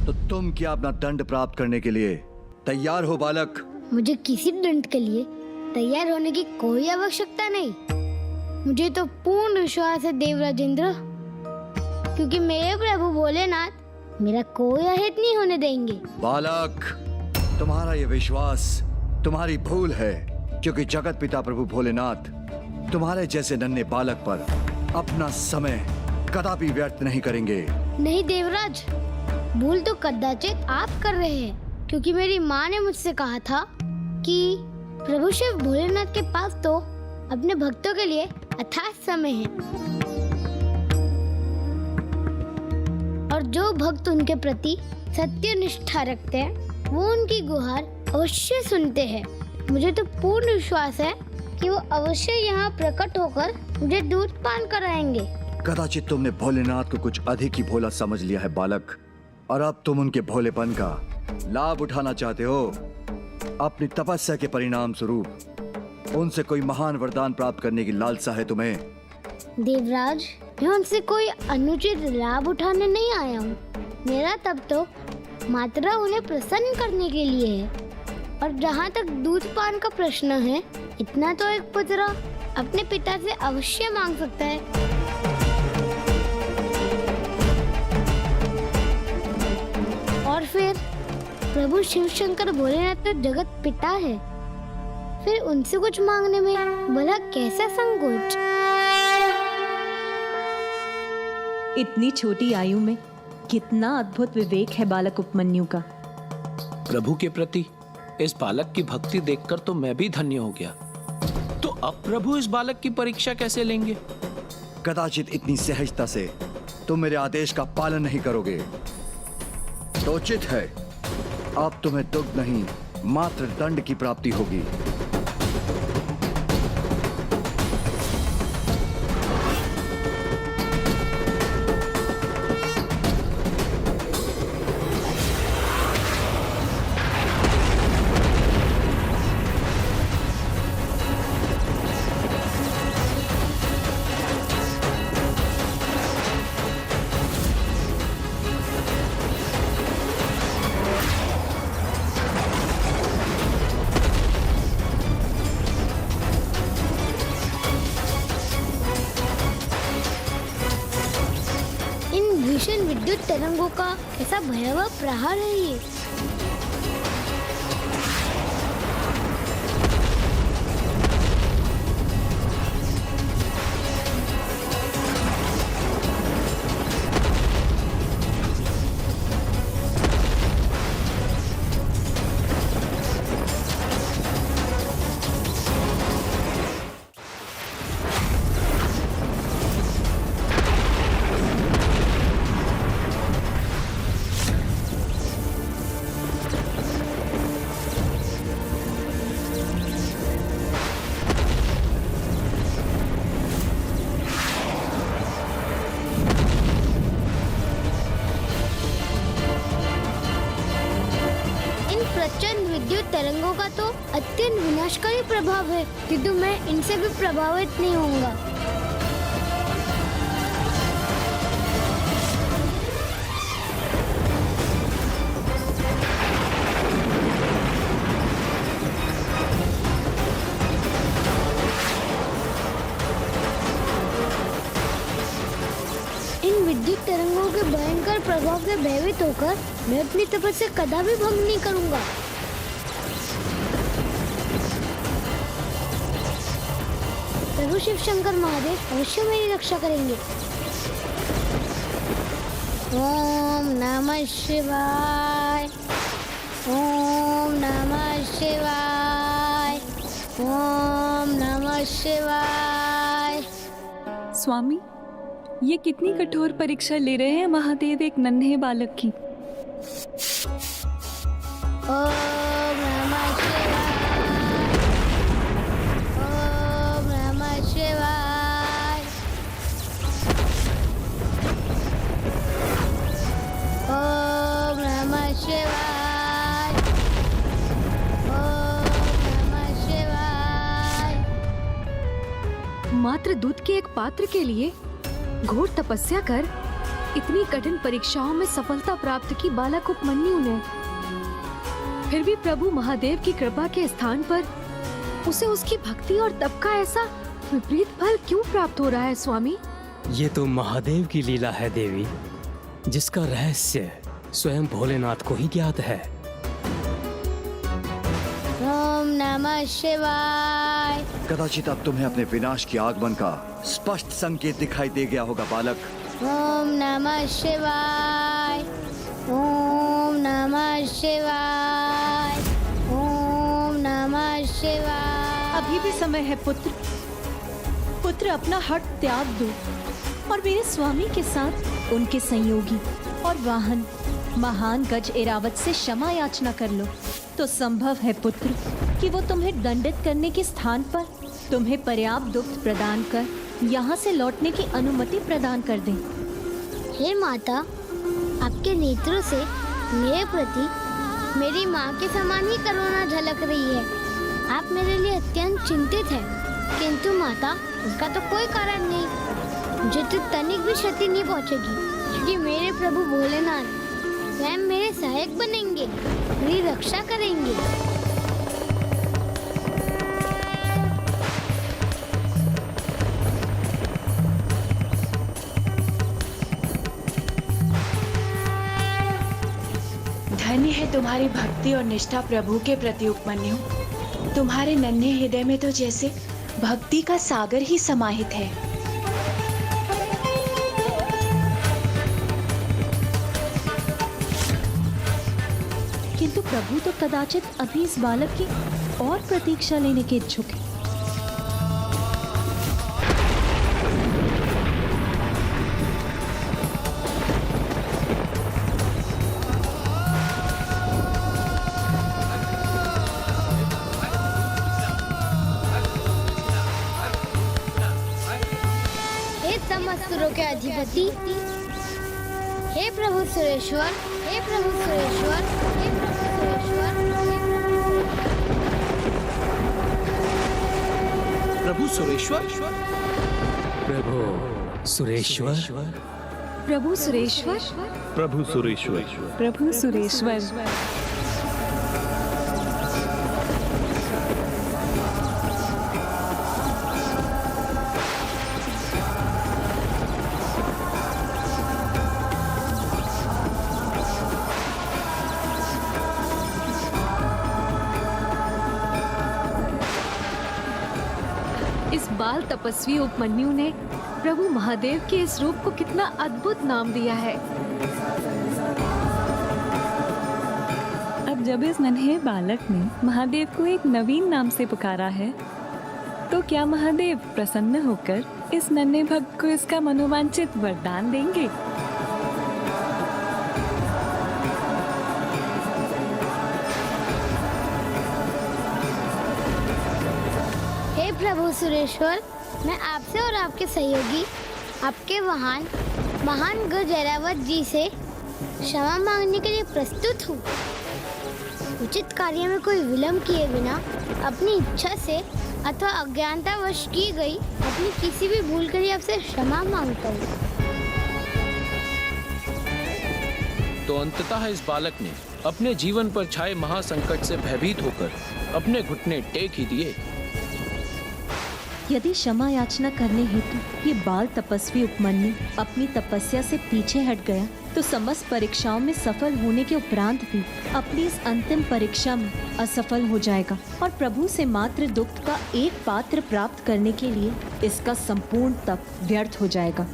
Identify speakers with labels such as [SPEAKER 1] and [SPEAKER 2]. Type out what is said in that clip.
[SPEAKER 1] तो तुम क्या अपना दंड प्राप्त करने के लिए तैयार हो बालक?
[SPEAKER 2] मुझे किसी दंड के लिए तैयार होने की कोई आवश्यकता नहीं। मुझे तो पूर्ण विश्वास है देवराजेंद्र, क्योंकि मेरे प्रभु भोलेनाथ मेरा कोई अहित नहीं होने देंगे।
[SPEAKER 1] बालक, तुम्हारा ये विश्वास तुम्हारी भूल है, क्योंकि जगत पिता प्रभु भोलेनाथ तुम्हारे जैसे नन्हे बालक पर अपना समय कदापि व्यर्थ नहीं करेंगे।
[SPEAKER 2] नहीं देवराज, भूल तो कदाचित आप कर रहे हैं, क्योंकि मेरी माँ ने मुझसे कहा था कि प्रभु शिव भोलेनाथ के पास तो अपने भक्तों के लिए अथाह समय है, और जो भक्त उनके प्रति सत्य निष्ठा रखते हैं वो उनकी गुहार अवश्य सुनते हैं। मुझे तो पूर्ण विश्वास है कि वो अवश्य यहाँ प्रकट होकर मुझे दूध पान कराएंगे।
[SPEAKER 1] कदाचित तुमने भोलेनाथ को कुछ अधिक ही भोला समझ लिया है बालक, और अब तुम उनके भोलेपन का लाभ उठाना चाहते हो। अपनी तपस्या के परिणाम स्वरूप उनसे कोई महान वरदान प्राप्त करने की लालसा है तुम्हें।
[SPEAKER 2] देवराज, मैं उनसे कोई अनुचित लाभ उठाने नहीं आया हूँ। मेरा तब तो मात्र उन्हें प्रसन्न करने के लिए है। और जहाँ तक दूध पान का प्रश्न है, इतना तो एक पुत्र अपने पिता से अवश्य मांग सकता है। और फिर प्रभु शिव शंकर भोलेनाथ तो जगत पिता है, फिर उनसे कुछ मांगने में भला कैसा संकोच।
[SPEAKER 3] इतनी छोटी आयु में कितना अद्भुत विवेक है बालक उपमन्यु का।
[SPEAKER 4] प्रभु के प्रति इस बालक की भक्ति देखकर तो मैं भी धन्य हो गया। तो अब प्रभु इस बालक की परीक्षा कैसे लेंगे?
[SPEAKER 1] कदाचित इतनी सहजता से तुम मेरे आदेश का पालन नहीं करोगे तो उचित है अब तुम्हें दुग्ध नहीं मात्र दंड की प्राप्ति होगी।
[SPEAKER 2] भीषण विद्युत तरंगों का कैसा भयावह प्रहार है ये। प्रचंड विद्युत तरंगों का तो अत्यंत विनाशकारी प्रभाव है, किंतु मैं इनसे भी प्रभावित नहीं होऊंगा। इन विद्युत तरंगों के भयंकर प्रभाव से भयभीत होकर मैं अपनी तपस्या कदापि भंग नहीं करूंगा। प्रभु शिव शंकर महादेव अवश्य मेरी रक्षा करेंगे। ओम नमः शिवाय, ओम नमः शिवाय, ओम नमः शिवाय।
[SPEAKER 3] स्वामी, ये कितनी कठोर परीक्षा ले रहे हैं महादेव एक नन्हे बालक की।
[SPEAKER 2] ओम नमः शिवाय, ओम नमः शिवाय, ओम नमः शिवाय, ओम नमः शिवाय।
[SPEAKER 5] मात्र दूध के एक पात्र के लिए घोर तपस्या कर इतनी कठिन परीक्षाओं में सफलता प्राप्त की बालक उपमन्यु ने, फिर भी प्रभु महादेव की कृपा के स्थान पर उसे उसकी भक्ति और तप का ऐसा विपरीत फल क्यों प्राप्त हो रहा है स्वामी?
[SPEAKER 6] ये तो महादेव की लीला है देवी, जिसका रहस्य स्वयं भोलेनाथ को ही ज्ञात है।
[SPEAKER 2] ओम नमः शिवाय।
[SPEAKER 1] कदाचित अब तुम्हें अपने विनाश के आगमन का स्पष्ट संकेत दिखाई दे गया होगा बालक।
[SPEAKER 2] ओम नमः शिवाय। ओम नमः शिवाय। ओम नमः शिवाय।
[SPEAKER 7] अभी भी समय है पुत्र। पुत्र अपना हट त्याग दो और मेरे स्वामी के साथ उनके संयोगी और वाहन महान गज एरावत से क्षमा याचना कर लो, तो संभव है पुत्र कि वो तुम्हें दंडित करने के स्थान पर तुम्हें पर्याप्त दुख प्रदान कर यहाँ से लौटने की अनुमति प्रदान कर दें।
[SPEAKER 2] हे माता, आपके नेत्रों से मेरे प्रति मेरी माँ के समान ही करुणा झलक रही है। आप मेरे लिए अत्यंत चिंतित हैं, किंतु माता उसका तो कोई कारण नहीं। मुझे तो तनिक भी क्षति नहीं पहुँचेगी, क्योंकि मेरे प्रभु भोलेनाथ स्वयं मेरे सहायक बनेंगे, मेरी रक्षा करेंगे।
[SPEAKER 8] धन्य है तुम्हारी भक्ति और निष्ठा प्रभु के प्रति उपमन्यु। तुम्हारे नन्हे हृदय में तो जैसे भक्ति का सागर ही समाहित है।
[SPEAKER 7] किंतु प्रभु तो कदाचित अभी इस बालक की और प्रतीक्षा लेने के इच्छुक है।
[SPEAKER 2] हे समस्तुरों के अधिपति, हे प्रभु सुरेश्वर, हे प्रभु सुरेश्वर, हे प्रभु सुरेश्वर,
[SPEAKER 4] प्रभु सुरेश्वर।
[SPEAKER 6] प्रभु सुरेश्वर।
[SPEAKER 5] प्रभु सुरेश्वर।
[SPEAKER 9] प्रभु सुरेश्वर।
[SPEAKER 3] प्रभु सुरेश्वर।
[SPEAKER 5] इस बाल तपस्वी उपमन्यु ने प्रभु महादेव के इस रूप को कितना अद्भुत नाम दिया है।
[SPEAKER 3] अब जब इस नन्हे बालक ने महादेव को एक नवीन नाम से पुकारा है, तो क्या महादेव प्रसन्न होकर इस नन्हे भक्त को इसका मनोवांछित वरदान देंगे?
[SPEAKER 2] हे प्रभु सुरेश्वर, मैं आपसे और आपके सहयोगी, आपके महान गज एरावत जी से क्षमा मांगने के लिए प्रस्तुत हूँ। उचित कार्य में कोई विलंब किए बिना अपनी इच्छा से अथवा अज्ञानतावश की गई अपनी किसी भी भूल के लिए आपसे क्षमा मांगता हूँ।
[SPEAKER 4] तो अंततः इस बालक ने अपने जीवन पर छाए महासंकट से भयभीत होकर अपने घुटने टेक ही दिए।
[SPEAKER 7] यदि क्षमा याचना करने हेतु ये बाल तपस्वी उपमन्यु अपनी तपस्या से पीछे हट गया, तो समस्त परीक्षाओं में सफल होने के उपरांत भी अपनी इस अंतिम परीक्षा में असफल हो जाएगा और प्रभु से मात्र दुख का एक पात्र प्राप्त करने के लिए इसका संपूर्ण तप व्यर्थ हो जाएगा।